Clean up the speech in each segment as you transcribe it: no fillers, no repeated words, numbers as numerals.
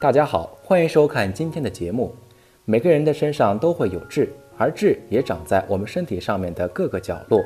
大家好，欢迎收看今天的节目。每个人的身上都会有痣，而痣也长在我们身体上面的各个角落。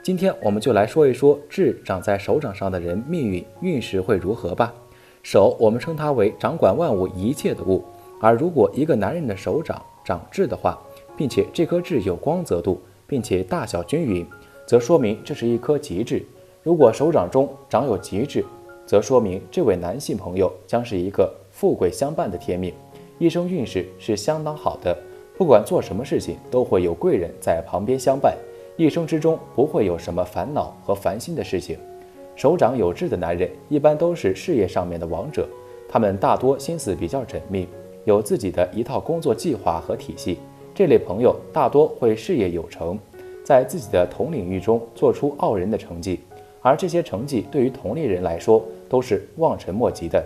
今天我们就来说一说痣长在手掌上的人命运运势会如何吧。手，我们称它为掌管万物一切的物，而如果一个男人的手掌长痣的话，并且这颗痣有光泽度，并且大小均匀，则说明这是一颗吉痣。如果手掌中长有吉痣，则说明这位男性朋友将是一个富贵相伴的天命，一生运势是相当好的，不管做什么事情都会有贵人在旁边相伴，一生之中不会有什么烦恼和烦心的事情。手掌有痣的男人一般都是事业上面的王者，他们大多心思比较缜密，有自己的一套工作计划和体系。这类朋友大多会事业有成，在自己的同领域中做出傲人的成绩，而这些成绩对于同龄人来说都是望尘莫及的，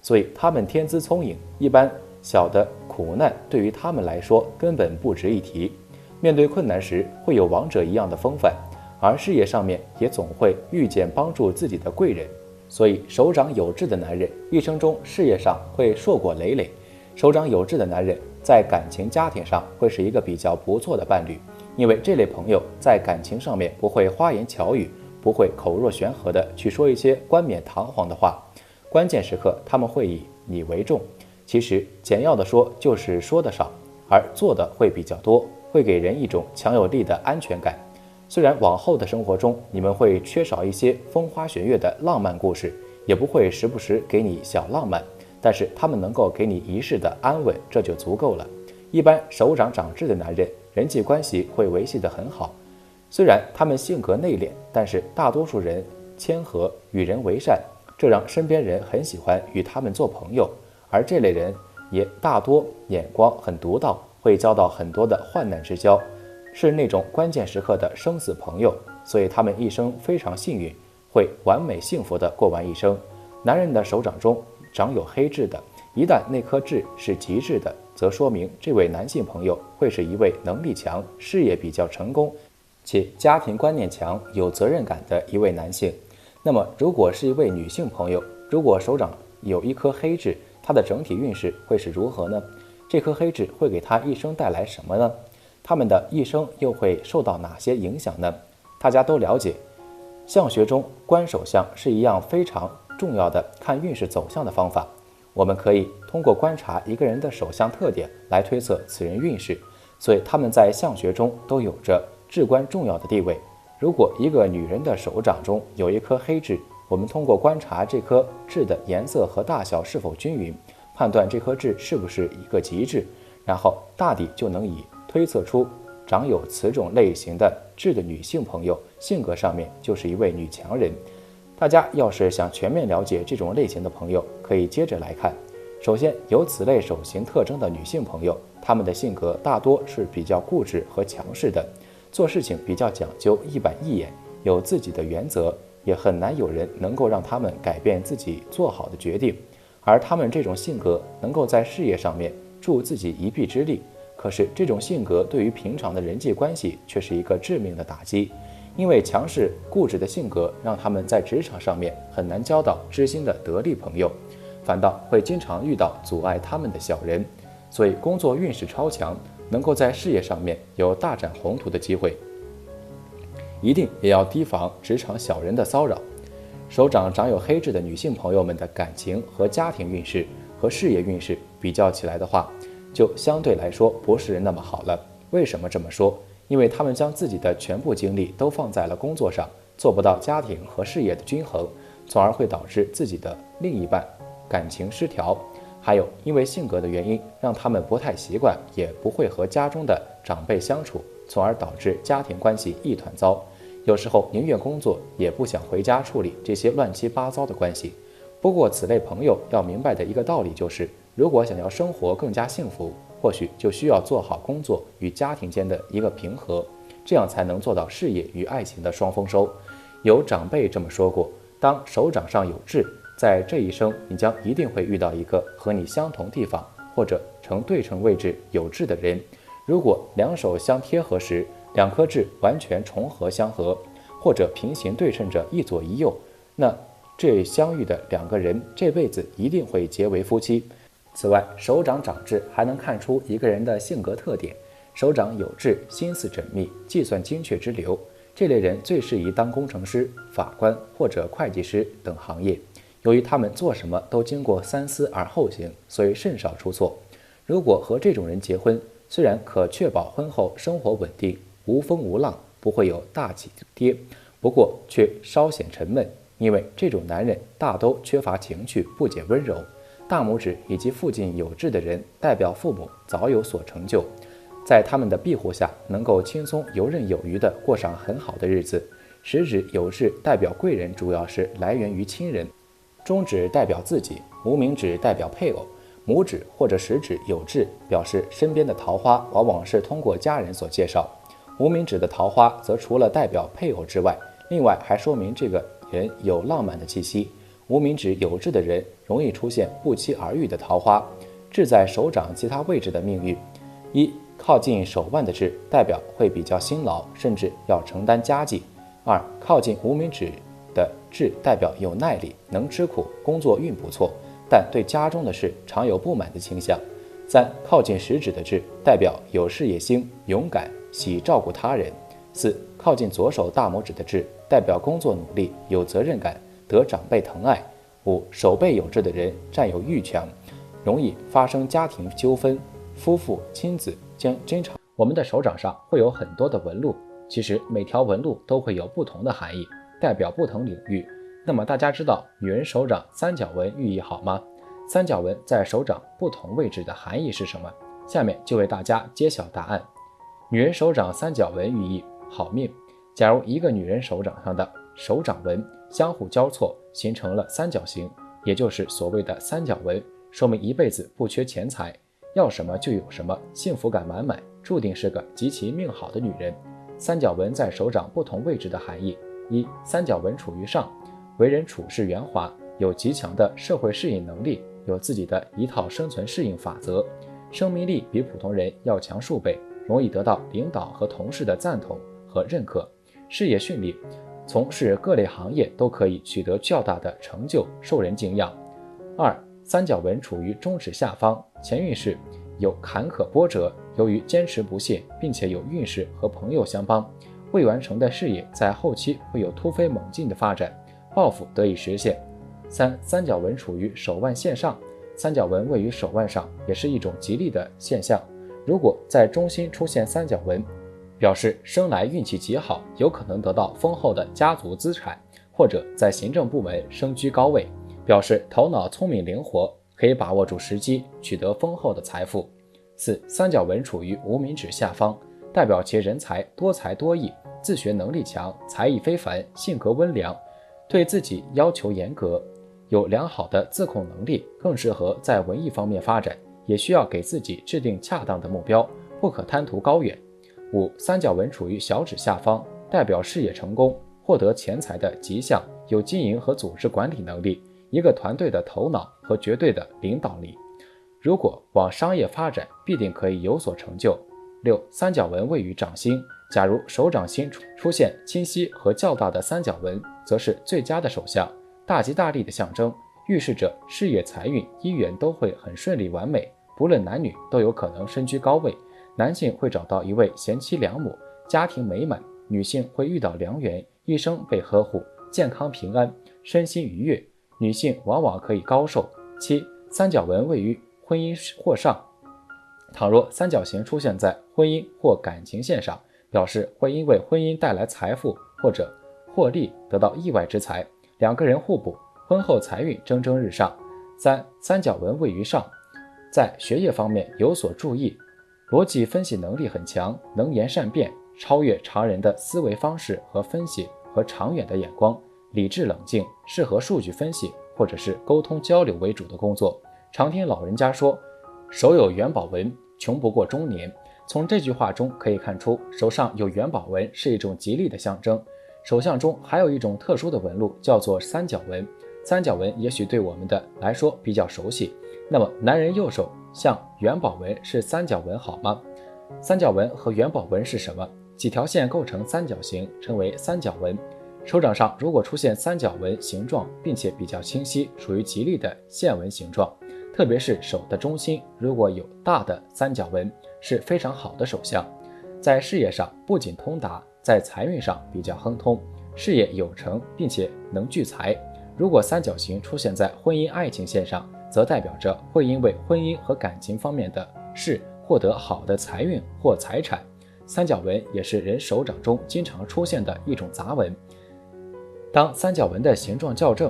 所以他们天资聪颖，一般小的苦难对于他们来说根本不值一提，面对困难时会有王者一样的风范，而事业上面也总会遇见帮助自己的贵人。所以手掌有痣的男人一生中事业上会硕果累累，手掌有痣的男人在感情家庭上会是一个比较不错的伴侣，因为这类朋友在感情上面不会花言巧语，不会口若悬河的去说一些冠冕堂皇的话，关键时刻他们会以你为重。其实简要的说就是说的少，而做的会比较多，会给人一种强有力的安全感。虽然往后的生活中你们会缺少一些风花雪月的浪漫故事，也不会时不时给你小浪漫，但是他们能够给你一世的安稳，这就足够了。一般手掌长痣的男人人际关系会维系得很好，虽然他们性格内敛，但是大多数人谦和，与人为善，这让身边人很喜欢与他们做朋友。而这类人也大多眼光很独到，会交到很多的患难之交，是那种关键时刻的生死朋友，所以他们一生非常幸运，会完美幸福地过完一生。男人的手掌中长有黑痣的，一旦那颗痣是极致的，则说明这位男性朋友会是一位能力强、事业比较成功且家庭观念强、有责任感的一位男性。那么如果是一位女性朋友，如果手掌有一颗黑痣，她的整体运势会是如何呢？这颗黑痣会给她一生带来什么呢？他们的一生又会受到哪些影响呢？大家都了解，相学中观手相是一样非常重要的看运势走向的方法。我们可以通过观察一个人的手相特点来推测此人运势，所以他们在相学中都有着至关重要的地位。如果一个女人的手掌中有一颗黑痣，我们通过观察这颗痣的颜色和大小是否均匀，判断这颗痣是不是一个吉痣，然后大抵就能以推测出长有此种类型的痣的女性朋友性格上面就是一位女强人。大家要是想全面了解这种类型的朋友，可以接着来看。首先，有此类手型特征的女性朋友，她们的性格大多是比较固执和强势的，做事情比较讲究一板一眼，有自己的原则，也很难有人能够让他们改变自己做好的决定。而他们这种性格能够在事业上面助自己一臂之力，可是这种性格对于平常的人际关系却是一个致命的打击，因为强势固执的性格让他们在职场上面很难交到知心的得力朋友，反倒会经常遇到阻碍他们的小人，所以工作运势超强，能够在事业上面有大展宏图的机会。一定也要提防职场小人的骚扰。手掌长有黑痣的女性朋友们的感情和家庭运势和事业运势比较起来的话，就相对来说不是那么好了。为什么这么说？因为他们将自己的全部精力都放在了工作上，做不到家庭和事业的均衡，从而会导致自己的另一半感情失调。还有因为性格的原因，让他们不太习惯，也不会和家中的长辈相处，从而导致家庭关系一团糟。有时候宁愿工作，也不想回家处理这些乱七八糟的关系。不过此类朋友要明白的一个道理就是，如果想要生活更加幸福，或许就需要做好工作与家庭间的一个平衡，这样才能做到事业与爱情的双丰收。有长辈这么说过，当手掌上有痣，在这一生你将一定会遇到一个和你相同地方或者呈对称位置有痣的人。如果两手相贴合时，两颗痣完全重合相合，或者平行对称着一左一右，那这相遇的两个人这辈子一定会结为夫妻。此外，手掌长痣还能看出一个人的性格特点。手掌有痣，心思缜密，计算精确之流，这类人最适宜当工程师、法官或者会计师等行业。由于他们做什么都经过三思而后行，所以甚少出错。如果和这种人结婚，虽然可确保婚后生活稳定，无风无浪，不会有大起跌，不过却稍显沉闷，因为这种男人大都缺乏情趣，不解温柔。大拇指以及附近有痣的人，代表父母早有所成就，在他们的庇护下，能够轻松游刃有余地过上很好的日子。食指有痣代表贵人，主要是来源于亲人。中指代表自己，无名指代表配偶，拇指或者食指有痣，表示身边的桃花往往是通过家人所介绍。无名指的桃花则除了代表配偶之外，另外还说明这个人有浪漫的气息。无名指有痣的人容易出现不期而遇的桃花。痣在手掌其他位置的命运：一、靠近手腕的痣代表会比较辛劳，甚至要承担家计；二、靠近无名指的痣代表有耐力，能吃苦，工作运不错，但对家中的事常有不满的倾向；三、靠近食指的痣代表有事业心，勇敢，喜照顾他人；四、靠近左手大拇指的痣代表工作努力，有责任感，得长辈疼爱；五、手背有痣的人占有欲强，容易发生家庭纠纷，夫妇亲子将经常。我们的手掌上会有很多的纹路，其实每条纹路都会有不同的含义，代表不同领域。那么大家知道女人手掌三角纹寓意好吗？三角纹在手掌不同位置的含义是什么？下面就为大家揭晓答案。女人手掌三角纹寓意好命。假如一个女人手掌上的手掌纹相互交错，形成了三角形，也就是所谓的三角纹，说明一辈子不缺钱财，要什么就有什么，幸福感满满，注定是个极其命好的女人。三角纹在手掌不同位置的含义：一、三角纹处于上，为人处事圆滑，有极强的社会适应能力，有自己的一套生存适应法则，生命力比普通人要强数倍，容易得到领导和同事的赞同和认可，事业顺利，从事各类行业都可以取得较大的成就，受人敬仰。二、三角纹处于中指下方，前运势有坎坷波折，由于坚持不懈，并且有运势和朋友相帮，未完成的事业在后期会有突飞猛进的发展，抱负得以实现。三、三角纹处于手腕线上，三角纹位于手腕上，也是一种吉利的现象。如果在中心出现三角纹，表示生来运气极好，有可能得到丰厚的家族资产，或者在行政部门升居高位，表示头脑聪明灵活，可以把握住时机，取得丰厚的财富。四、三角纹处于无名指下方，代表其人才多才多艺，自学能力强，才艺非凡，性格温良，对自己要求严格，有良好的自控能力，更适合在文艺方面发展，也需要给自己制定恰当的目标，不可贪图高远。五、三角纹处于小指下方，代表事业成功，获得钱财的迹象，有经营和组织管理能力，一个团队的头脑和绝对的领导力。如果往商业发展，必定可以有所成就。六、三角纹位于掌心，假如手掌心出现清晰和较大的三角纹，则是最佳的手相，大吉大利的象征，预示着事业、财运、姻缘都会很顺利完美，不论男女都有可能身居高位。男性会找到一位贤妻良母，家庭美满；女性会遇到良缘，一生被呵护，健康平安，身心愉悦。女性往往可以高寿。七、三角纹位于婚姻或上，倘若三角形出现在婚姻或感情线上，表示会因为婚姻带来财富或者获利，得到意外之财，两个人互补，婚后财运蒸蒸日上。三、三角纹位于上，在学业方面有所注意，逻辑分析能力很强，能言善辩，超越常人的思维方式和分析和长远的眼光，理智冷静，适合数据分析或者是沟通交流为主的工作。常听老人家说，手有元宝纹，穷不过中年。从这句话中可以看出，手上有元宝纹是一种吉利的象征。手相中还有一种特殊的纹路，叫做三角纹。三角纹也许对我们的来说比较熟悉。那么男人右手像元宝纹是三角纹好吗？三角纹和元宝纹是什么？几条线构成三角形，称为三角纹。手掌上如果出现三角纹形状，并且比较清晰，属于吉利的线纹形状。特别是手的中心如果有大的三角纹，是非常好的手相。在事业上不仅通达，在财运上比较亨通，事业有成，并且能聚财。如果三角形出现在婚姻爱情线上，则代表着会因为婚姻和感情方面的事获得好的财运或财产。三角纹也是人手掌中经常出现的一种杂纹。当三角纹的形状校正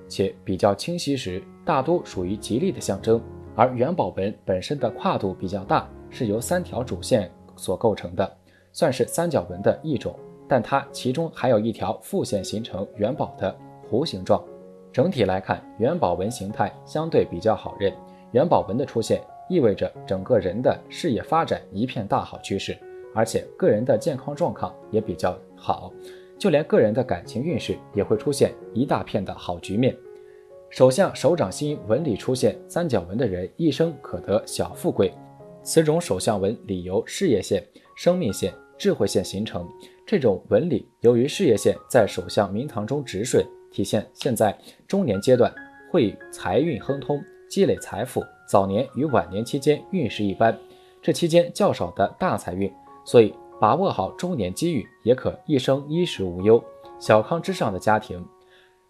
且比较清晰时，大多属于吉利的象征。而元宝纹本身的跨度比较大，是由3条主线所构成的，算是三角纹的一种，但它其中还有一条副线形成元宝的弧形状。整体来看，元宝纹形态相对比较好认。元宝纹的出现意味着整个人的事业发展一片大好趋势，而且个人的健康状况也比较好，就连个人的感情运势也会出现一大片的好局面。手相手掌心纹理出现三角纹的人，一生可得小富贵。此种手相纹理由事业线、生命线、智慧线形成。这种纹理由于事业线在手相明堂中直顺，体现现在中年阶段会财运亨通，积累财富，早年与晚年期间运势一般，这期间较少的大财运，所以把握好中年机遇，也可一生衣食无忧，小康之上的家庭。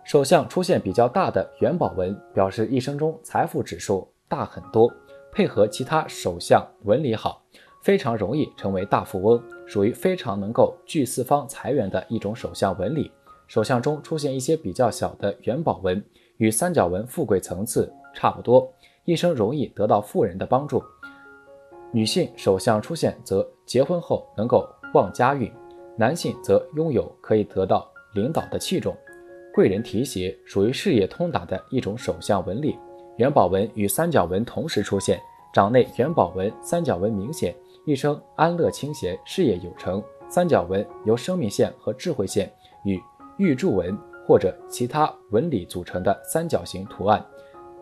手相出现比较大的元宝纹，表示一生中财富指数大很多，配合其他手相纹理好，非常容易成为大富翁，属于非常能够聚四方财源的一种手相纹理。手相中出现一些比较小的元宝纹，与三角纹富贵层次差不多，一生容易得到富人的帮助。女性手相出现则结婚后能够旺家运，男性则拥有可以得到领导的器重，贵人提携，属于事业通达的一种手相纹理。元宝纹与三角纹同时出现，掌内元宝纹、三角纹明显，一生安乐清闲，事业有成。三角纹由生命线和智慧线与玉柱纹或者其他纹理组成的三角形图案，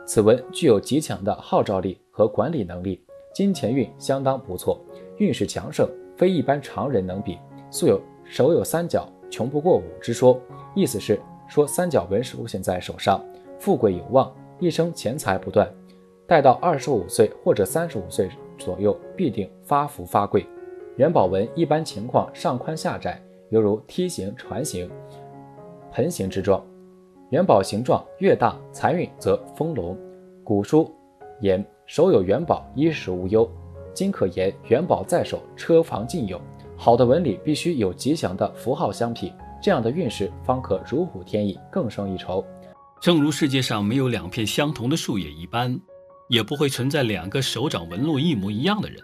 此纹具有极强的号召力和管理能力，金钱运相当不错，运势强盛，非一般常人能比。素有手有三角，穷不过五之说，意思是说三角纹出现在手上，富贵有望，一生钱财不断，待到25岁或者35岁左右，必定发福发贵。元宝纹一般情况上宽下窄，犹如梯形、船形、盆形之状。元宝形状越大，财运则丰隆。古书言手有元宝，衣食无忧。今可言元宝在手，车房尽有。好的纹理必须有吉祥的符号相匹，这样的运势方可如虎添翼，更胜一筹。正如世界上没有两片相同的树叶一般，也不会存在2个手掌纹路一模一样的人。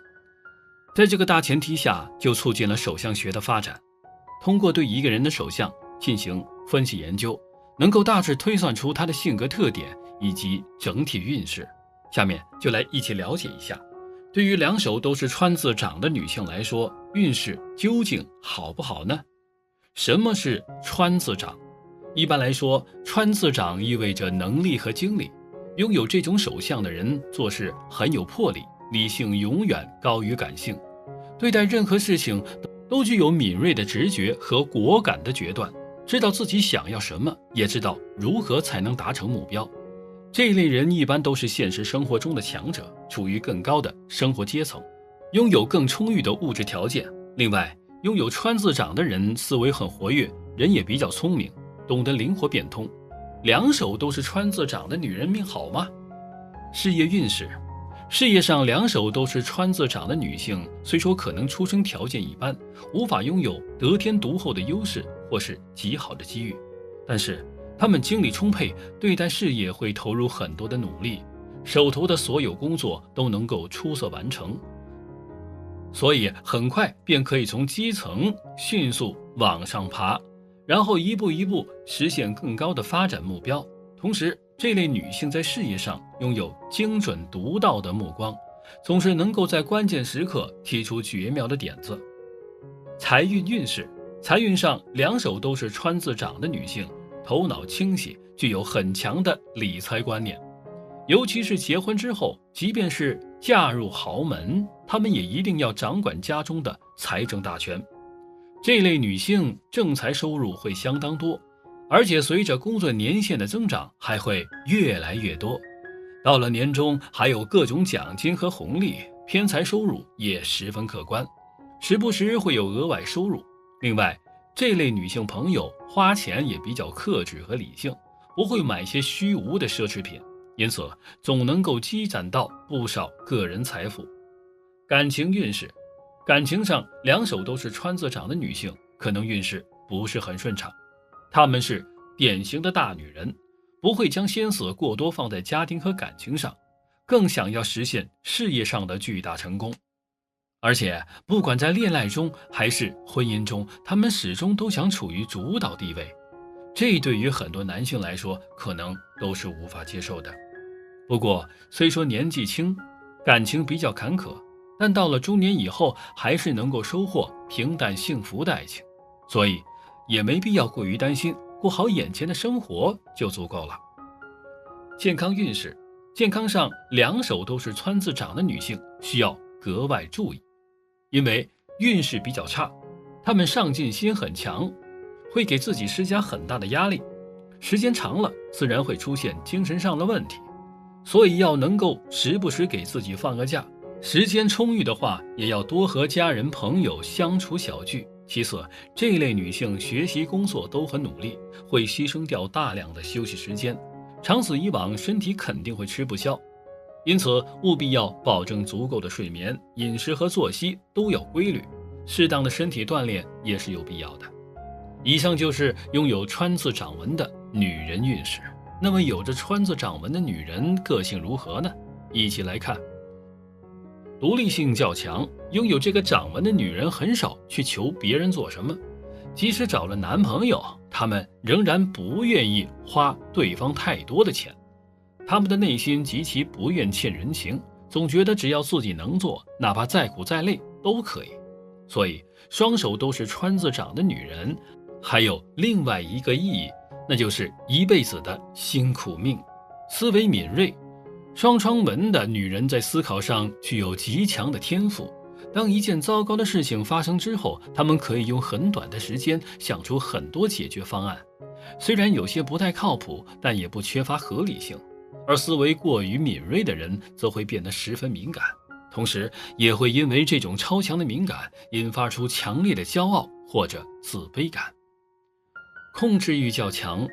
在这个大前提下，就促进了手相学的发展。通过对一个人的手相进行分析研究，能够大致推算出他的性格特点以及整体运势。下面就来一起了解一下，对于2手都是川字掌的女性来说，运势究竟好不好呢？什么是川字掌？一般来说，川字掌意味着能力和精力，拥有这种手相的人做事很有魄力，理性永远高于感性，对待任何事情都具有敏锐的直觉和果敢的决断，知道自己想要什么，也知道如何才能达成目标。这类人一般都是现实生活中的强者，处于更高的生活阶层，拥有更充裕的物质条件。另外，拥有川字掌的人思维很活跃，人也比较聪明，懂得灵活变通。2手都是川字掌的女人命好吗？事业运势，事业上2手都是川字掌的女性，虽说可能出生条件一般，无法拥有得天独厚的优势或是极好的机遇，但是她们精力充沛，对待事业会投入很多的努力，手头的所有工作都能够出色完成，所以很快便可以从基层迅速往上爬，然后一步一步实现更高的发展目标。同时，这类女性在事业上拥有精准独到的目光，总是能够在关键时刻提出绝妙的点子。财运运势，财运上2手都是川字掌的女性，头脑清晰，具有很强的理财观念，尤其是结婚之后，即便是嫁入豪门，她们也一定要掌管家中的财政大权。这类女性正财收入会相当多，而且随着工作年限的增长还会越来越多。到了年终还有各种奖金和红利，偏财收入也十分可观，时不时会有额外收入。另外，这类女性朋友花钱也比较克制和理性，不会买些虚无的奢侈品，因此总能够积攒到不少个人财富。感情运势，感情上两手都是川字掌的女性可能运势不是很顺畅，她们是典型的大女人，不会将心思过多放在家庭和感情上，更想要实现事业上的巨大成功。而且不管在恋爱中还是婚姻中，他们始终都想处于主导地位，这对于很多男性来说可能都是无法接受的。不过虽说年纪轻，感情比较坎坷，但到了中年以后还是能够收获平淡幸福的爱情，所以也没必要过于担心，过好眼前的生活就足够了。健康运势，健康上两手都是川字掌的女性需要格外注意，因为运势比较差，她们上进心很强，会给自己施加很大的压力，时间长了自然会出现精神上的问题，所以要能够时不时给自己放个假，时间充裕的话也要多和家人朋友相处小聚。其次，这类女性学习工作都很努力，会牺牲掉大量的休息时间，长此以往身体肯定会吃不消，因此务必要保证足够的睡眠，饮食和作息都要规律，适当的身体锻炼也是有必要的。以上就是拥有川字掌纹的女人运势。那么有着川字掌纹的女人个性如何呢？一起来看。独立性较强，拥有这个掌纹的女人很少去求别人做什么，即使找了男朋友，她们仍然不愿意花对方太多的钱。她们的内心极其不愿欠人情，总觉得只要自己能做，哪怕再苦再累都可以。所以双手都是川字掌的女人还有另外一个意义，那就是一辈子的辛苦命。思维敏锐，双窗纹的女人在思考上具有极强的天赋，当一件糟糕的事情发生之后，她们可以用很短的时间想出很多解决方案，虽然有些不太靠谱，但也不缺乏合理性。而思维过于敏锐的人则会变得十分敏感，同时也会因为这种超强的敏感引发出强烈的骄傲或者自卑感。控制欲较强，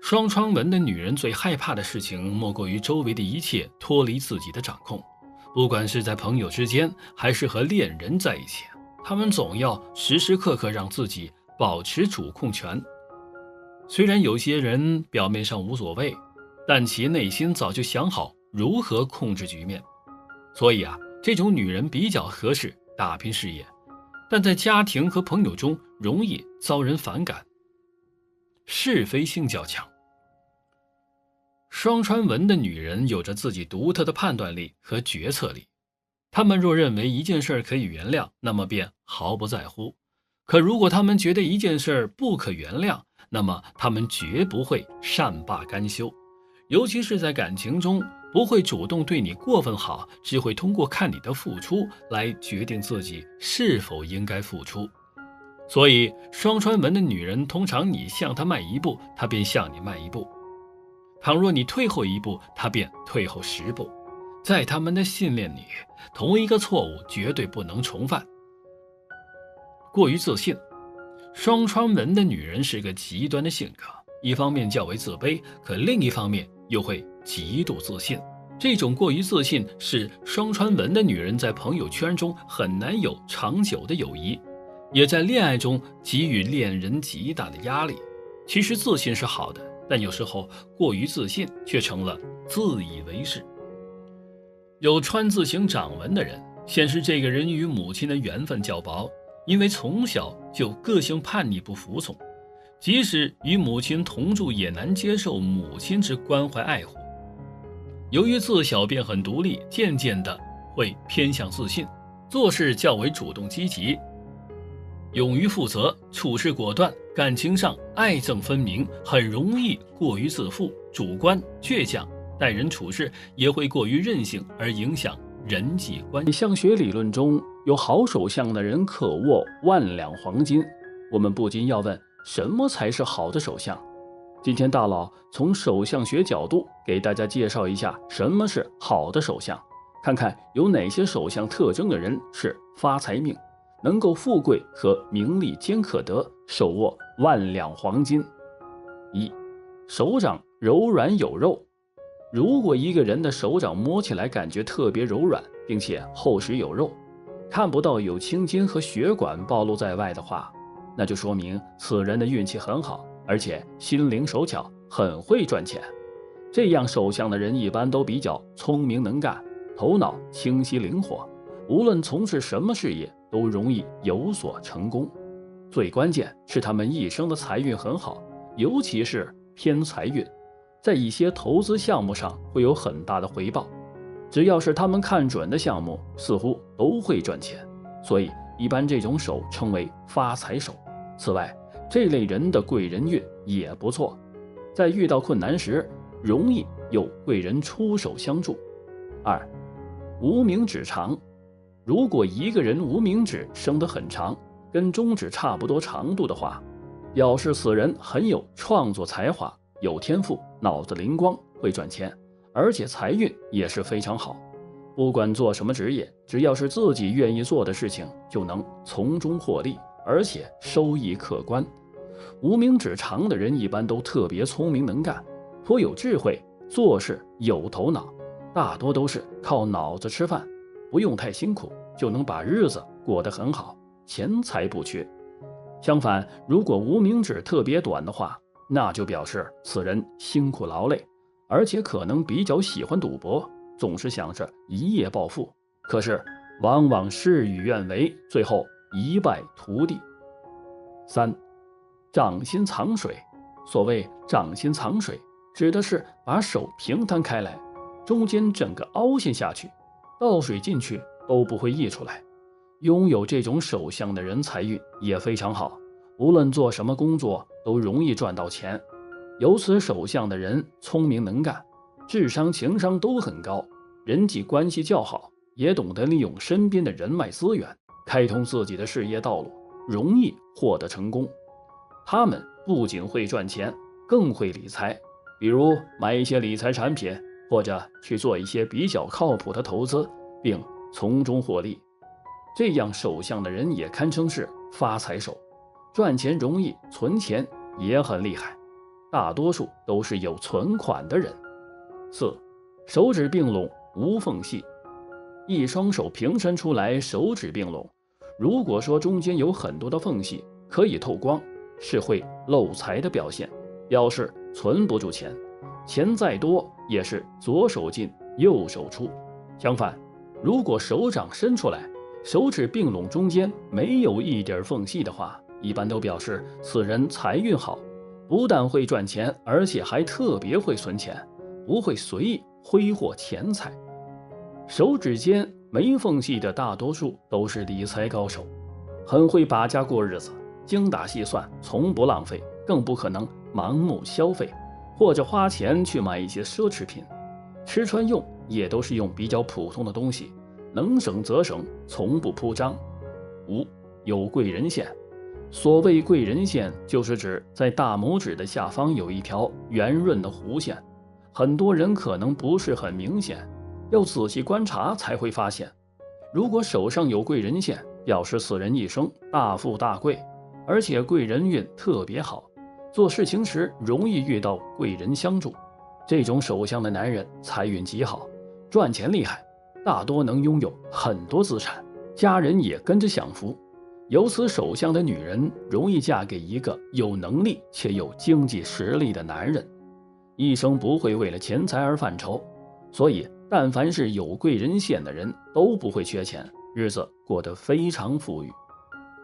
双窗纹的女人最害怕的事情莫过于周围的一切脱离自己的掌控，不管是在朋友之间还是和恋人在一起，她们总要时时刻刻让自己保持主控权。虽然有些人表面上无所谓，但其内心早就想好如何控制局面。所以这种女人比较合适打拼事业，但在家庭和朋友中容易遭人反感。是非性较强，双川纹的女人有着自己独特的判断力和决策力，她们若认为一件事可以原谅，那么便毫不在乎，可如果她们觉得一件事不可原谅，那么她们绝不会善罢甘休，尤其是在感情中，不会主动对你过分好，只会通过看你的付出来决定自己是否应该付出。所以双川纹的女人通常你向她迈一步，她便向你迈一步，倘若你退后一步，她便退后10步。在他们的信念里，同一个错误绝对不能重犯。过于自信，双川纹的女人是个极端的性格，一方面较为自卑，可另一方面又会极度自信。这种过于自信使双川纹的女人在朋友圈中很难有长久的友谊，也在恋爱中给予恋人极大的压力。其实自信是好的，但有时候过于自信却成了自以为是。有川字形掌纹的人显示这个人与母亲的缘分较薄，因为从小就个性叛逆不服从，即使与母亲同住也难接受母亲之关怀爱护。由于自小便很独立，渐渐的会偏向自信，做事较为主动积极，勇于负责，处事果断，感情上爱憎分明，很容易过于自负、主观、倔强，待人处事也会过于任性，而影响人际关系。相学理论中有好手相的人可握万两黄金，我们不禁要问，什么才是好的手相？今天大佬从手相学角度给大家介绍一下什么是好的手相，看看有哪些手相特征的人是发财命，能够富贵和名利兼可得，手握万两黄金。一、手掌柔软有肉。如果一个人的手掌摸起来感觉特别柔软，并且厚实有肉，看不到有青筋和血管暴露在外的话，那就说明此人的运气很好，而且心灵手巧，很会赚钱。这样手相的人一般都比较聪明能干，头脑清晰灵活，无论从事什么事业都容易有所成功。最关键是他们一生的财运很好，尤其是偏财运，在一些投资项目上会有很大的回报。只要是他们看准的项目，似乎都会赚钱，所以一般这种手称为发财手。此外，这类人的贵人运也不错，在遇到困难时容易有贵人出手相助。二、无名指长。如果一个人无名指生得很长，跟中指差不多长度的话，表示此人很有创作才华，有天赋，脑子灵光，会赚钱，而且财运也是非常好。不管做什么职业，只要是自己愿意做的事情，就能从中获利，而且收益可观。无名指长的人一般都特别聪明能干，颇有智慧，做事有头脑，大多都是靠脑子吃饭，不用太辛苦就能把日子过得很好，钱财不缺。相反，如果无名指特别短的话，那就表示此人辛苦劳累，而且可能比较喜欢赌博，总是想着一夜暴富，可是往往事与愿违，最后一败涂地。三、掌心藏水。所谓掌心藏水，指的是把手平摊开来，中间整个凹陷下去，倒水进去都不会溢出来。拥有这种手相的人财运也非常好，无论做什么工作都容易赚到钱。有此手相的人聪明能干，智商情商都很高，人际关系较好，也懂得利用身边的人脉资源，开通自己的事业道路，容易获得成功。他们不仅会赚钱，更会理财，比如买一些理财产品，或者去做一些比较靠谱的投资，并从中获利。这样手相的人也堪称是发财手，赚钱容易，存钱也很厉害，大多数都是有存款的人。四、手指并拢无缝隙。一双手平伸出来，手指并拢，如果说中间有很多的缝隙可以透光，是会漏财的表现，表示存不住钱，钱再多也是左手进右手出。相反，如果手掌伸出来，手指并拢，中间没有一点缝隙的话，一般都表示此人财运好，不但会赚钱，而且还特别会存钱，不会随意挥霍钱财。手指间没缝隙的大多数都是理财高手，很会把家过日子，精打细算，从不浪费，更不可能盲目消费，或者花钱去买一些奢侈品。吃穿用也都是用比较普通的东西，能省则省，从不铺张。五、有贵人线。所谓贵人线，就是指在大拇指的下方有一条圆润的弧线，很多人可能不是很明显，要仔细观察才会发现。如果手上有贵人线，表示此人一生大富大贵，而且贵人运特别好，做事情时容易遇到贵人相助。这种手相的男人财运极好，赚钱厉害，大多能拥有很多资产，家人也跟着享福。有此手相的女人容易嫁给一个有能力且有经济实力的男人，一生不会为了钱财而犯愁，所以但凡是有贵人线的人都不会缺钱，日子过得非常富裕。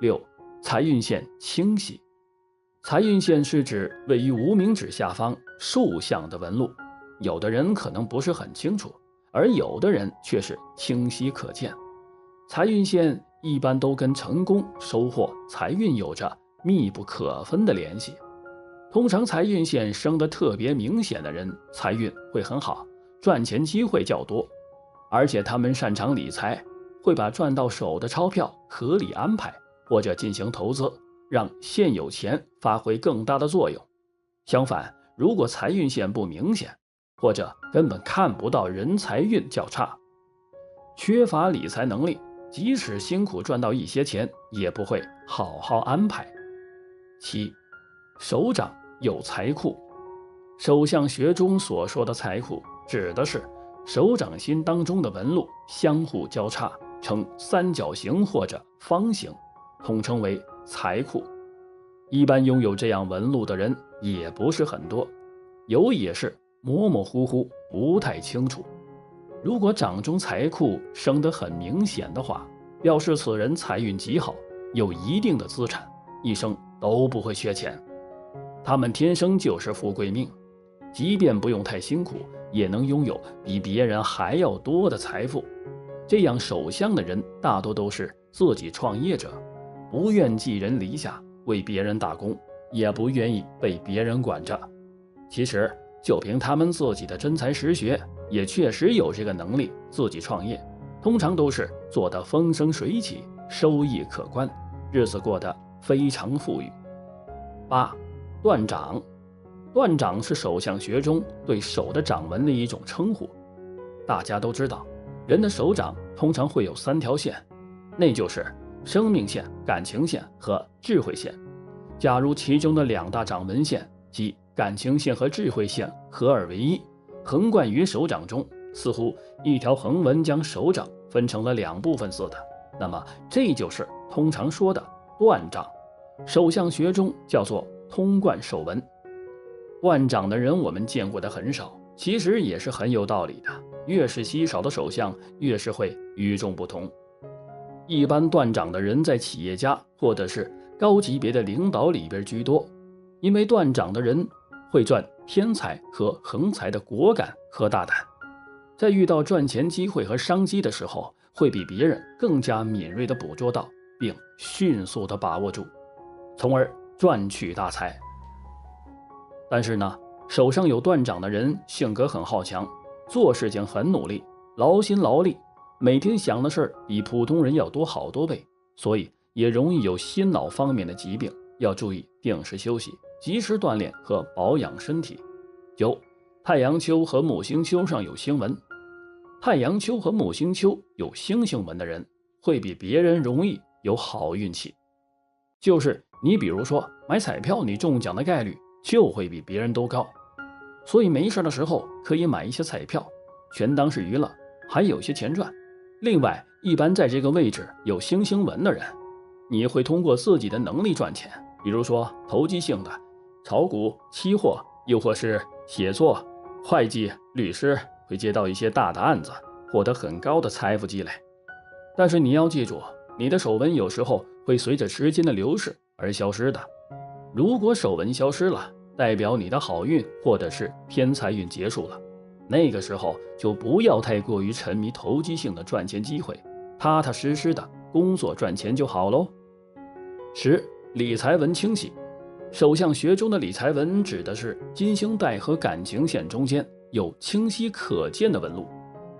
六、财运线清晰。财运线是指位于无名指下方竖向的纹路，有的人可能不是很清楚，而有的人却是清晰可见。财运线一般都跟成功、收获、财运有着密不可分的联系。通常财运线生得特别明显的人，财运会很好，赚钱机会较多，而且他们擅长理财，会把赚到手的钞票合理安排，或者进行投资，让现有钱发挥更大的作用。相反，如果财运线不明显，或者根本看不到人财运较差，缺乏理财能力，即使辛苦赚到一些钱，也不会好好安排。7. 手掌有财库。手相学中所说的财库，指的是手掌心当中的纹路相互交叉，呈三角形或者方形，统称为财库。一般拥有这样纹路的人也不是很多，有也是模模糊糊，不太清楚。如果掌中财库生得很明显的话，表示此人财运极好，有一定的资产，一生都不会缺钱。他们天生就是富贵命，即便不用太辛苦，也能拥有比别人还要多的财富。这样手相的人大多都是自己创业者，不愿寄人篱下，为别人打工，也不愿意被别人管着。其实就凭他们自己的真才实学，也确实有这个能力自己创业，通常都是做得风生水起，收益可观，日子过得非常富裕。8. 断掌。断掌是手相学中对手的掌纹的一种称呼。大家都知道，人的手掌通常会有3条线，那就是生命线、感情线和智慧线。假如其中的2大掌纹线，即感情线和智慧线合二为一，横贯于手掌中，似乎一条横纹将手掌分成了2部分似的，那么这就是通常说的断掌，手相学中叫做通贯手纹。断掌的人我们见过的很少，其实也是很有道理的，越是稀少的手相，越是会与众不同。一般断掌的人在企业家或者是高级别的领导里边居多，因为断掌的人会赚偏财和横财的果敢和大胆，在遇到赚钱机会和商机的时候，会比别人更加敏锐地捕捉到，并迅速地把握住，从而赚取大财。但是呢，手上有断掌的人性格很好强，做事情很努力，劳心劳力，每天想的事儿比普通人要多好多倍，所以也容易有心脑方面的疾病，要注意定时休息，及时锻炼和保养身体。9. 太阳丘和木星丘上有星纹。太阳丘和木星丘有星星纹的人，会比别人容易有好运气。就是你比如说买彩票，你中奖的概率就会比别人都高，所以没事的时候可以买一些彩票，全当是娱乐，还有些钱赚。另外，一般在这个位置有星星纹的人，你会通过自己的能力赚钱，比如说投机性的炒股、期货，又或是写作、会计、律师，会接到一些大的案子，获得很高的财富积累。但是你要记住，你的手纹有时候会随着时间的流逝而消失的。如果手纹消失了，代表你的好运或者是偏财运结束了，那个时候就不要太过于沉迷投机性的赚钱机会，踏踏实实的工作赚钱就好喽。10. 理财纹清晰。手相学中的理财纹指的是金星带和感情线中间有清晰可见的纹路，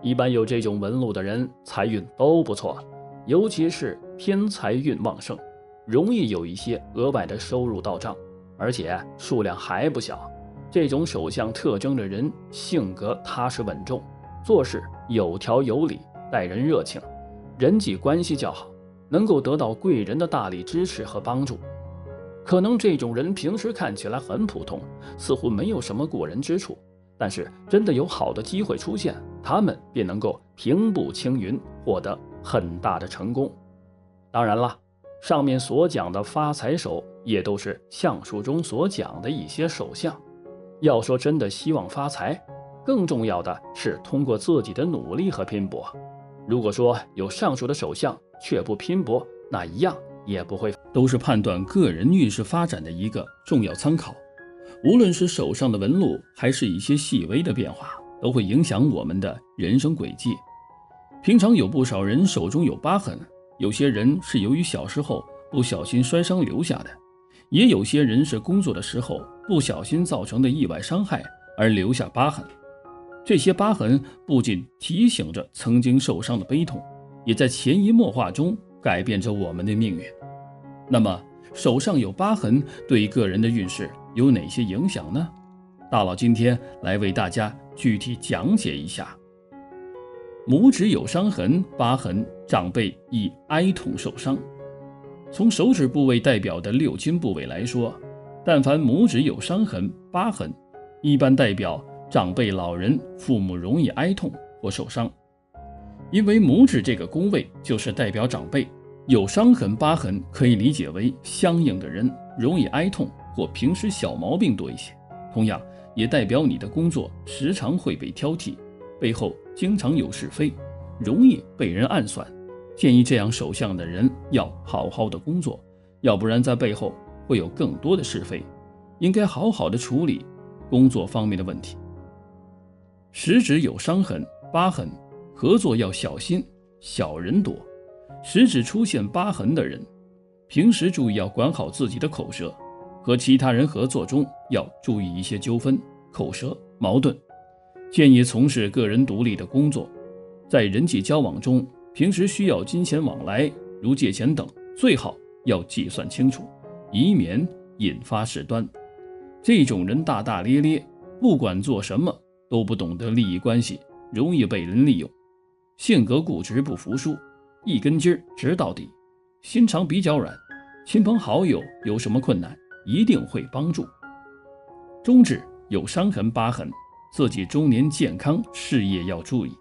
一般有这种纹路的人财运都不错，尤其是偏财运旺盛，容易有一些额外的收入到账，而且数量还不小。这种手相特征的人性格踏实稳重，做事有条有理，待人热情，人际关系较好，能够得到贵人的大力支持和帮助。可能这种人平时看起来很普通，似乎没有什么过人之处，但是真的有好的机会出现，他们便能够平步青云，获得很大的成功。当然了，上面所讲的发财手也都是相术中所讲的一些手相。要说真的希望发财，更重要的是通过自己的努力和拼搏。如果说有上述的手相却不拼搏，那一样也不会。都是判断个人运势发展的一个重要参考。无论是手上的纹路，还是一些细微的变化，都会影响我们的人生轨迹。平常有不少人手中有疤痕，有些人是由于小时候不小心摔伤留下的，也有些人是工作的时候不小心造成的意外伤害而留下疤痕。这些疤痕不仅提醒着曾经受伤的悲痛，也在潜移默化中改变着我们的命运。那么手上有疤痕对个人的运势有哪些影响呢？大佬今天来为大家具体讲解一下。拇指有伤痕、疤痕，长辈易哀痛受伤。从手指部位代表的六亲部位来说，但凡拇指有伤痕、疤痕，一般代表长辈老人、父母容易哀痛或受伤。因为拇指这个宫位就是代表长辈，有伤痕、疤痕可以理解为相应的人容易哀痛或平时小毛病多一些，同样也代表你的工作时常会被挑剔，背后经常有是非，容易被人暗算。建议这样手相的人要好好的工作，要不然在背后会有更多的是非，应该好好的处理工作方面的问题。食指有伤痕、疤痕，合作要小心，小人多。食指出现疤痕的人，平时注意要管好自己的口舌，和其他人合作中要注意一些纠纷、口舌矛盾。建议从事个人独立的工作，在人际交往中，平时需要金钱往来，如借钱等，最好要计算清楚，以免引发事端。这种人大大咧咧，不管做什么都不懂得利益关系，容易被人利用，性格固执不服输，一根筋直到底，心肠比较软，亲朋好友有什么困难一定会帮助。中指有伤痕、疤痕，自己中年健康事业要注意。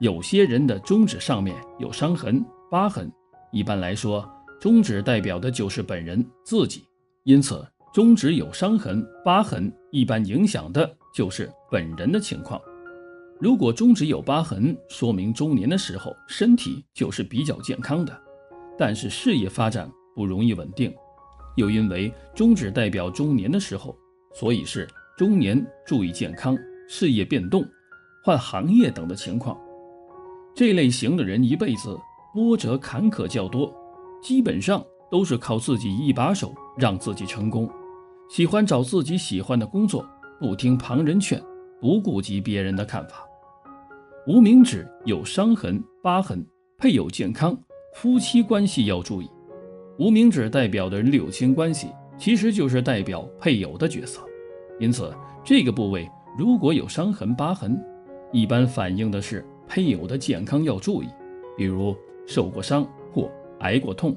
有些人的中指上面有伤痕、疤痕，一般来说，中指代表的就是本人自己，因此中指有伤痕、疤痕，一般影响的就是本人的情况。如果中指有疤痕，说明中年的时候身体就是比较健康的，但是事业发展不容易稳定。又因为中指代表中年的时候，所以是中年注意健康、事业变动、换行业等的情况。这类型的人一辈子波折坎坷较多，基本上都是靠自己一把手让自己成功，喜欢找自己喜欢的工作，不听旁人劝，不顾及别人的看法。无名指有伤痕、疤痕，配偶健康，夫妻关系要注意。无名指代表的六亲关系其实就是代表配偶的角色，因此这个部位如果有伤痕、疤痕，一般反映的是配偶的健康要注意，比如受过伤或挨过痛，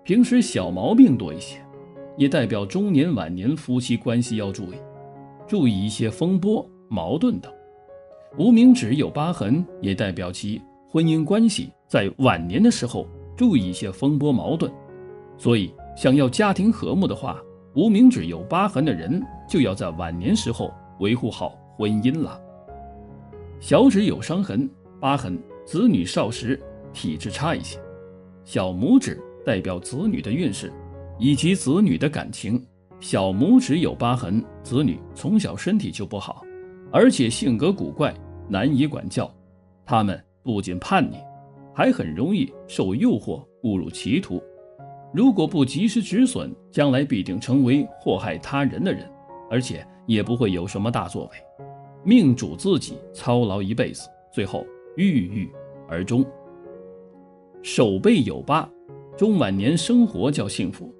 平时小毛病多一些，也代表中年晚年夫妻关系要注意一些风波矛盾等。无名指有疤痕，也代表其婚姻关系在晚年的时候注意一些风波矛盾。所以想要家庭和睦的话，无名指有疤痕的人就要在晚年时候维护好婚姻了。小指有伤痕、疤痕，子女少时体质差一些。小拇指代表子女的运势以及子女的感情，小拇指有疤痕，子女从小身体就不好，而且性格古怪，难以管教。他们不仅叛逆，还很容易受诱惑误入歧途。如果不及时止损，将来必定成为祸害他人的人，而且也不会有什么大作为。命主自己操劳一辈子，最后郁郁而终。手背有疤，中晚年生活较幸福。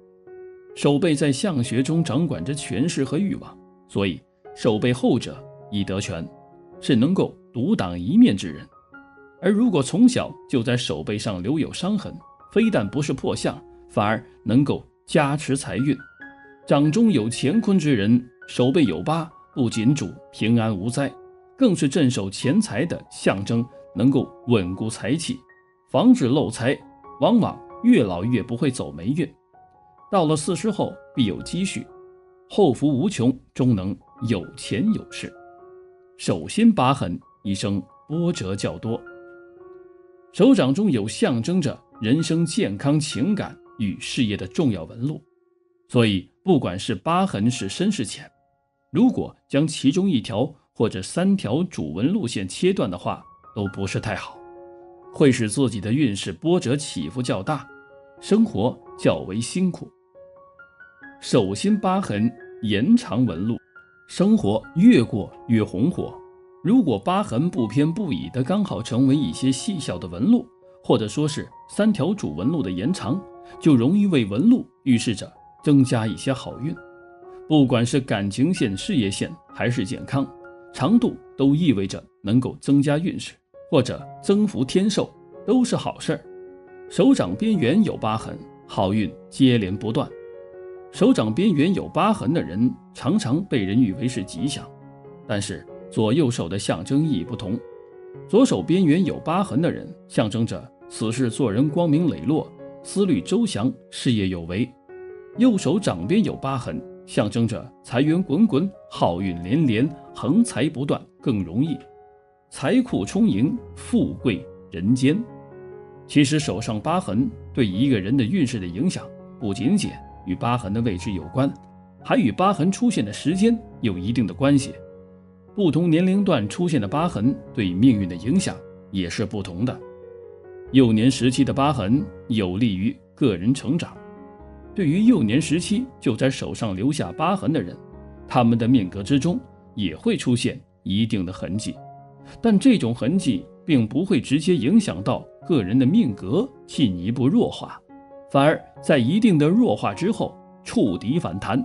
手背在相学中掌管着权势和欲望，所以手背后者易得权，是能够独当一面之人。而如果从小就在手背上留有伤痕，非但不是破相，反而能够加持财运。掌中有乾坤之人，手背有疤，不仅主平安无灾，更是镇守钱财的象征，能够稳固财气，防止漏财，往往越老越不会走霉运。到了40后必有积蓄，后福无穷，终能有钱有势。手心疤痕，一生波折较多。手掌中有象征着人生健康、情感与事业的重要纹路，所以不管是疤痕是深是浅，如果将其中一条或者3条主纹路线切断的话，都不是太好，会使自己的运势波折起伏较大，生活较为辛苦。手心疤痕延长纹路，生活越过越红火。如果疤痕不偏不倚的刚好成为一些细小的纹路，或者说是3条主纹路的延长，就容易为纹路预示着增加一些好运。不管是感情线、事业线还是健康，长度都意味着能够增加运势，或者增福添寿，都是好事儿。手掌边缘有疤痕，好运接连不断。手掌边缘有疤痕的人常常被人誉为是吉祥，但是左右手的象征意义不同。左手边缘有疤痕的人象征着此事做人光明磊落，思虑周详，事业有为。右手掌边有疤痕，象征着财源滚滚，好运连连，横财不断，更容易财库充盈，富贵人间。其实手上疤痕对一个人的运势的影响不仅仅与疤痕的位置有关，还与疤痕出现的时间有一定的关系。不同年龄段出现的疤痕对命运的影响也是不同的。幼年时期的疤痕有利于个人成长。对于幼年时期就在手上留下疤痕的人，他们的命格之中也会出现一定的痕迹，但这种痕迹并不会直接影响到个人的命格进一步弱化，反而在一定的弱化之后触底反弹，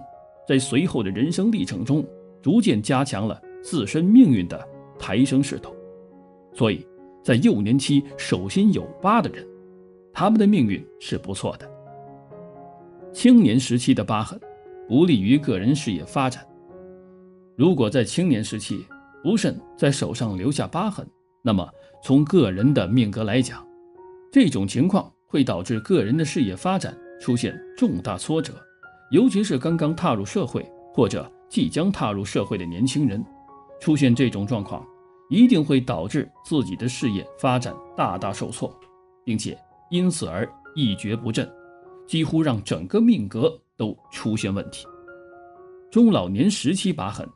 在随后的人生历程中逐渐加强了自身命运的抬升势头。所以在幼年期手心有疤的人，他们的命运是不错的。青年时期的疤痕不利于个人事业发展。如果在青年时期不慎在手上留下疤痕，那么从个人的命格来讲，这种情况会导致个人的事业发展出现重大挫折，尤其是刚刚踏入社会或者即将踏入社会的年轻人，出现这种状况一定会导致自己的事业发展大大受挫，并且因此而一蹶不振，几乎让整个命格都出现问题。中老年时期疤痕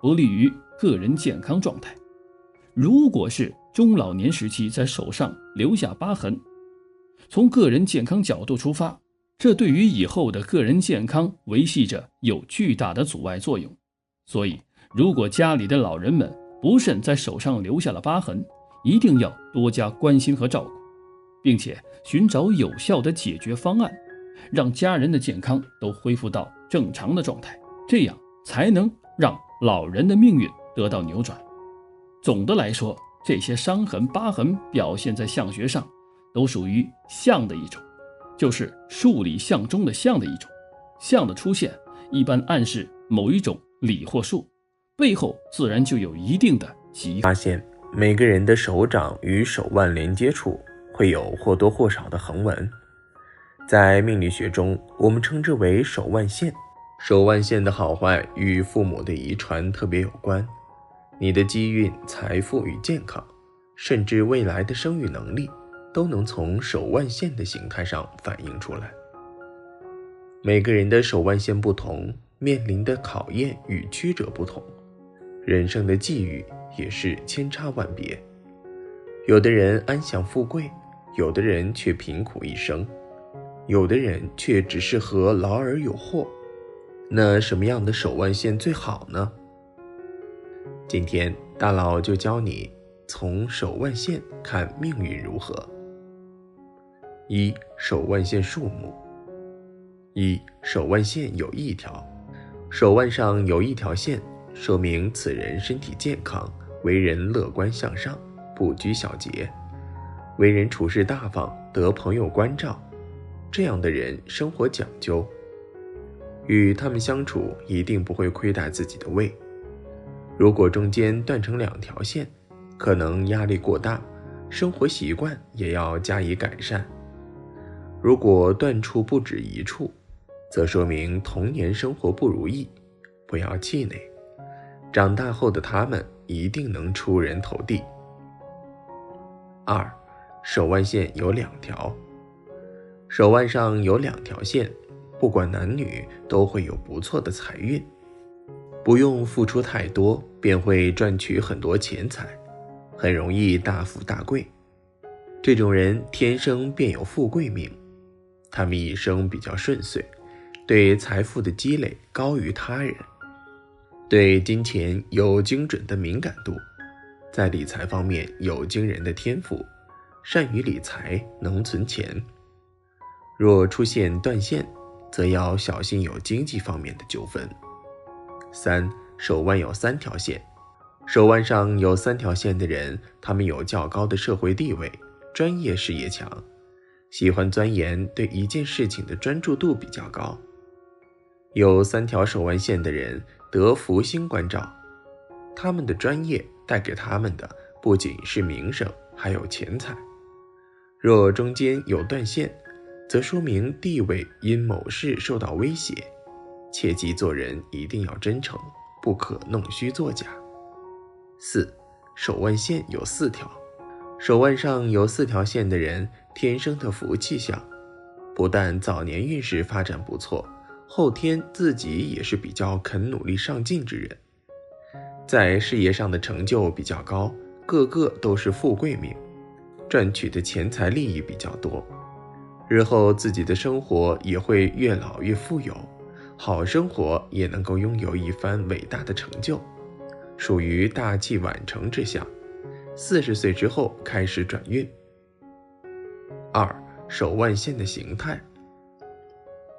不利于个人健康状态。如果是中老年时期在手上留下疤痕，从个人健康角度出发，这对于以后的个人健康维系着有巨大的阻碍作用。所以如果家里的老人们不慎在手上留下了疤痕，一定要多加关心和照顾，并且寻找有效的解决方案，让家人的健康都恢复到正常的状态，这样才能让老人的命运得到扭转。总的来说，这些伤痕疤痕表现在相学上都属于相的一种，就是数理象中的相的一种。相的出现一般暗示某一种理或数，背后自然就有一定的吉。发现每个人的手掌与手腕连接处会有或多或少的横纹，在命理学中我们称之为手腕线。手腕线的好坏与父母的遗传特别有关，你的机运、财富与健康，甚至未来的生育能力，都能从手腕线的形态上反映出来。每个人的手腕线不同，面临的考验与曲折不同，人生的际遇也是千差万别。有的人安享富贵，有的人却贫苦一生，有的人却只适合劳而有获。那什么样的手腕线最好呢？今天大佬就教你从手腕线看命运如何。一、手腕线数目。一、手腕线有一条，手腕上有一条线，说明此人身体健康，为人乐观向上，不拘小节，为人处事大方，得朋友关照。这样的人生活讲究，与他们相处一定不会亏待自己的胃。如果中间断成两条线，可能压力过大，生活习惯也要加以改善。如果断处不止一处，则说明童年生活不如意，不要气馁，长大后的他们一定能出人头地。二、手腕线有两条。手腕上有两条线，不管男女都会有不错的财运，不用付出太多便会赚取很多钱财，很容易大富大贵。这种人天生便有富贵命，他们一生比较顺遂，对财富的积累高于他人，对金钱有精准的敏感度，在理财方面有惊人的天赋，善于理财，能存钱。若出现断线，则要小心有经济方面的纠纷， 3. 手腕有3条线。手腕上有3条线的人，他们有较高的社会地位，专业视野强，喜欢钻研，对一件事情的专注度比较高。有3条手腕线的人得福星关照，他们的专业带给他们的不仅是名声，还有钱财。若中间有断线，则说明地位因某事受到威胁，切记做人一定要真诚，不可弄虚作假。4. 手腕线有4条。手腕上有4条线的人，天生的福气相，不但早年运势发展不错，后天自己也是比较肯努力上进之人，在事业上的成就比较高，个个都是富贵命，赚取的钱财利益比较多，日后自己的生活也会越老越富有，好生活也能够拥有一番伟大的成就，属于大器晚成之象，40岁之后开始转运。2. 手腕线的形态。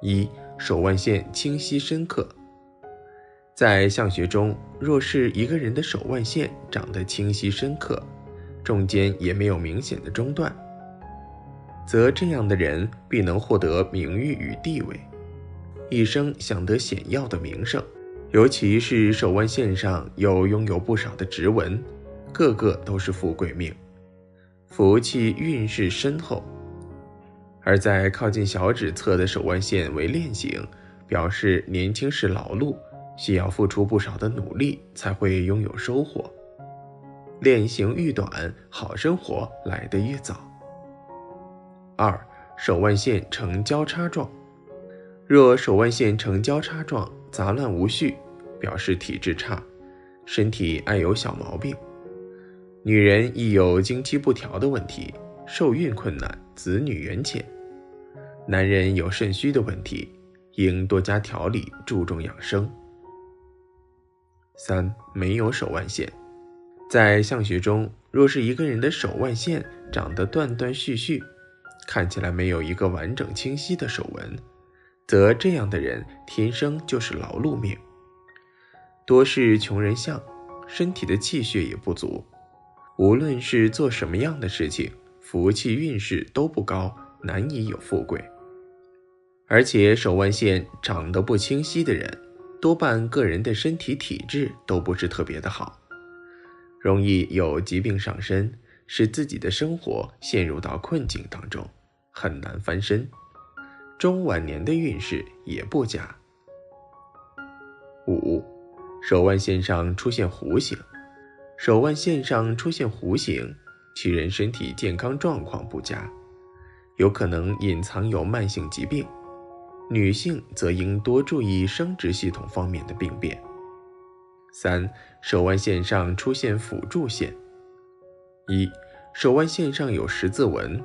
1. 手腕线清晰深刻。在相学中，若是一个人的手腕线长得清晰深刻，中间也没有明显的中断，则这样的人必能获得名誉与地位，一生享得显耀的名声，尤其是手腕线上拥有不少的直纹，个个都是富贵命，福气运势深厚。而在靠近小指侧的手腕线为链形，表示年轻时劳碌，需要付出不少的努力才会拥有收获。链形愈短，好生活来得越早。2. 手腕线呈交叉状。若手腕线呈交叉状，杂乱无序，表示体质差，身体爱有小毛病。女人亦有经期不调的问题，受孕困难，子女缘浅。男人有肾虚的问题，应多加调理，注重养生。3. 没有手腕线。在相学中，若是一个人的手腕线长得断断续续，看起来没有一个完整清晰的手纹，则这样的人天生就是劳碌命，多是穷人相，身体的气血也不足，无论是做什么样的事情，福气运势都不高，难以有富贵。而且手腕线长得不清晰的人，多半个人的身体体质都不是特别的好，容易有疾病上身，使自己的生活陷入到困境当中，很难翻身，中晚年的运势也不佳。5. 手腕线上出现弧形。手腕线上出现弧形，其人身体健康状况不佳，有可能隐藏有慢性疾病，女性则应多注意生殖系统方面的病变。3. 手腕线上出现辅助线。1. 手腕线上有十字纹。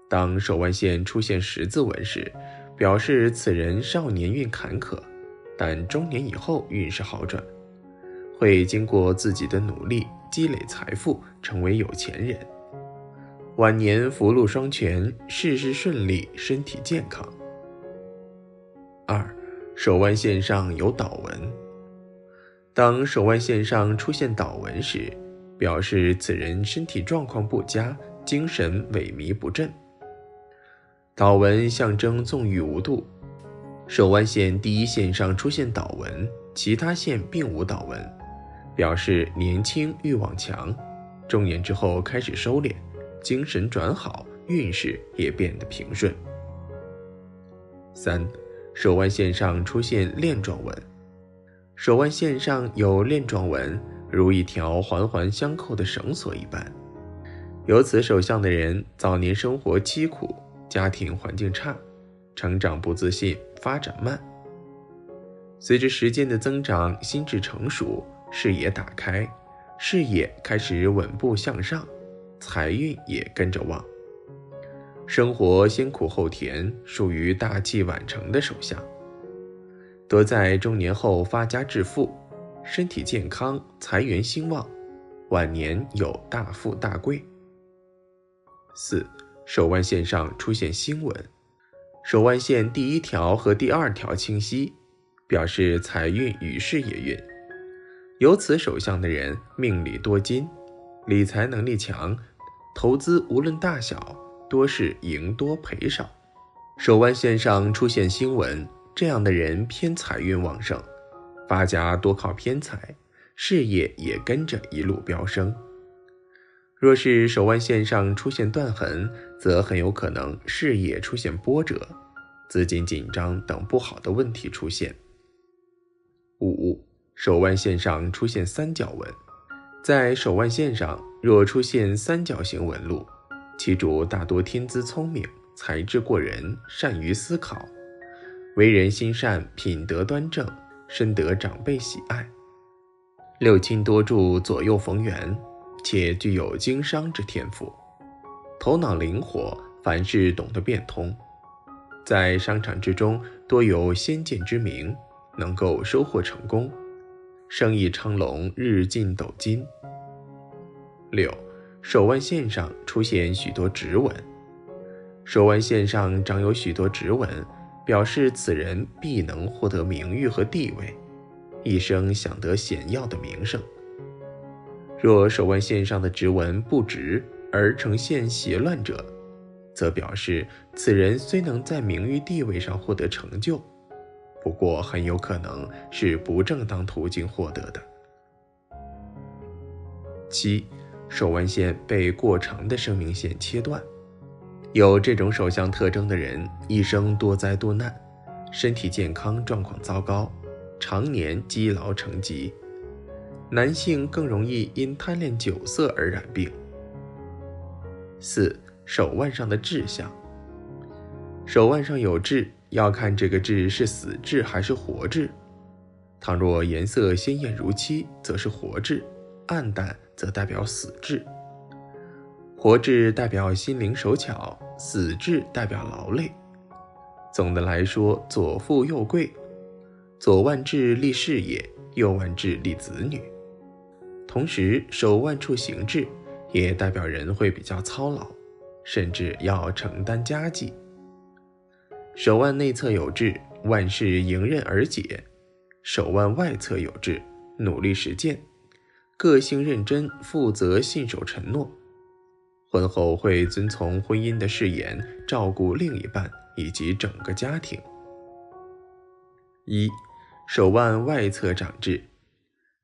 当手腕线出现十字纹时，表示此人少年运坎坷，但中年以后运势好转，会经过自己的努力积累财富，成为有钱人。晚年福禄双全，事事顺利，身体健康。2. 手腕线上有倒纹。当手腕线上出现倒纹时，表示此人身体状况不佳，精神萎靡不振。倒纹象征纵欲无度，手腕线第一线上出现倒纹，其他线并无倒纹，表示年轻欲望强，中年之后开始收敛，精神转好，运势也变得平顺。3. 手腕线上出现链状纹。手腕线上有链状纹，如一条环环相扣的绳索一般。有此手相的人，早年生活凄苦，家庭环境差，成长不自信，发展慢。随着时间的增长，心智成熟，视野打开，事业开始稳步向上，财运也跟着旺。生活先苦后甜，属于大器晚成的手相，多在中年后发家致富，身体健康，财源兴旺，晚年有大富大贵。4. 手腕线上出现星纹。手腕线第一条和第二条清晰，表示财运与事业运。有此手相的人命里多金，理财能力强，投资无论大小，多是赢多赔少。手腕线上出现星纹，这样的人偏财运旺盛，发家多靠偏财，事业也跟着一路飙升。若是手腕线上出现断痕，则很有可能事业出现波折，资金紧张等不好的问题出现。5. 手腕线上出现三角纹。在手腕线上若出现三角形纹路，其主大多天资聪明，才智过人，善于思考，为人心善，品德端正，深得长辈喜爱。六亲多助，左右逢源，且具有经商之天赋，头脑灵活，凡事懂得变通，在商场之中多有先见之明，能够收获成功，生意昌隆，日进斗金。6. 手腕线上出现许多直纹。手腕线上长有许多直纹，表示此人必能获得名誉和地位，一生享得显耀的名声。若手腕线上的直纹不直而呈现邪乱者，则表示此人虽能在名誉地位上获得成就，不过很有可能是不正当途径获得的。7. 手腕线被过长的生命线切断。有这种手相特征的人，一生多灾多难，身体健康状况糟糕，常年积劳成疾。男性更容易因贪恋酒色而染病。4. 手腕上的痣相。手腕上有痣，要看这个痣是死痣还是活痣。倘若颜色鲜艳如漆，则是活痣，暗淡则代表死痣。活痣代表心灵手巧，死痣代表劳累。总的来说，左富右贵，左腕痣立事业，右腕痣立子女。同时手腕处行痣也代表人会比较操劳，甚至要承担家计。手腕内侧有痣，万事迎刃而解；手腕外侧有痣，努力实践，个性认真，负责信守承诺。婚后会遵从婚姻的誓言，照顾另一半以及整个家庭。1. 手腕外侧长痣，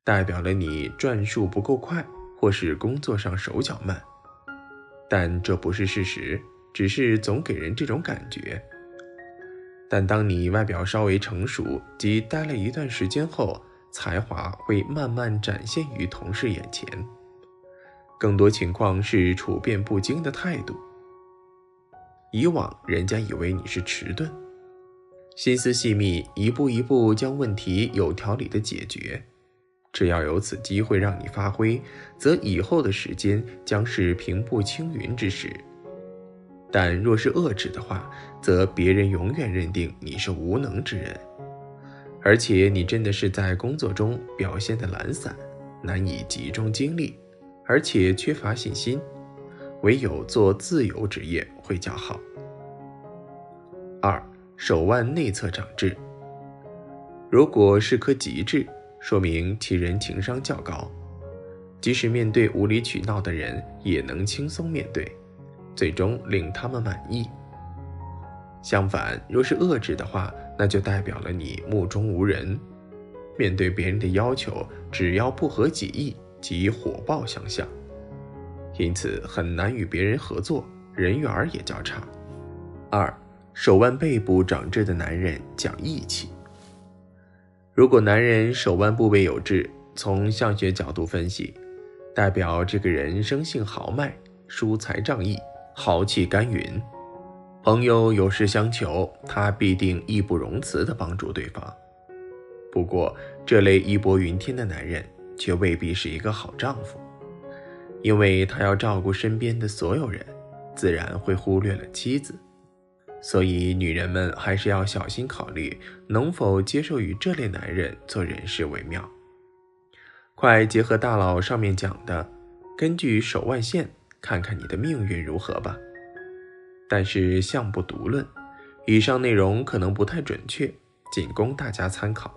代表了你转数不够快，或是工作上手脚慢，但这不是事实，只是总给人这种感觉。但当你外表稍微成熟及待了一段时间后，才华会慢慢展现于同事眼前。更多情况是处变不惊的态度。以往人家以为你是迟钝，心思细密，一步一步将问题有条理的解决。只要有此机会让你发挥，则以后的时间将是平步青云之时。但若是遏制的话，则别人永远认定你是无能之人，而且你真的是在工作中表现得懒散，难以集中精力，而且缺乏信心，唯有做自由职业会较好。2. 手腕内侧长痣。如果是颗吉痣，说明其人情商较高，即使面对无理取闹的人，也能轻松面对，最终令他们满意。相反，若是恶痣的话，那就代表了你目中无人，面对别人的要求，只要不合己意，即火爆相向，因此很难与别人合作，人缘也较差。2. 手腕背部长痣的男人讲义气。如果男人手腕部位有痣，从相学角度分析，代表这个人生性豪迈，疏财仗义，豪气干云。朋友有事相求，他必定义不容辞地帮助对方。不过这类义薄云天的男人却未必是一个好丈夫，因为他要照顾身边的所有人，自然会忽略了妻子。所以女人们还是要小心考虑能否接受与这类男人做人事为妙。快结合大佬上面讲的，根据手腕线看看你的命运如何吧。但是相不独论，以上内容可能不太准确，仅供大家参考。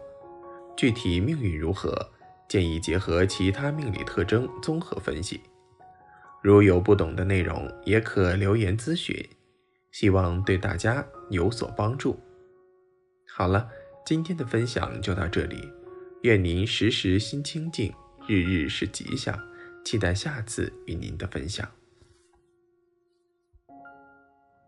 具体命运如何，建议结合其他命理特征综合分析。如有不懂的内容，也可留言咨询，希望对大家有所帮助。好了，今天的分享就到这里，愿您时时心清静，日日是吉祥，期待下次与您的分享。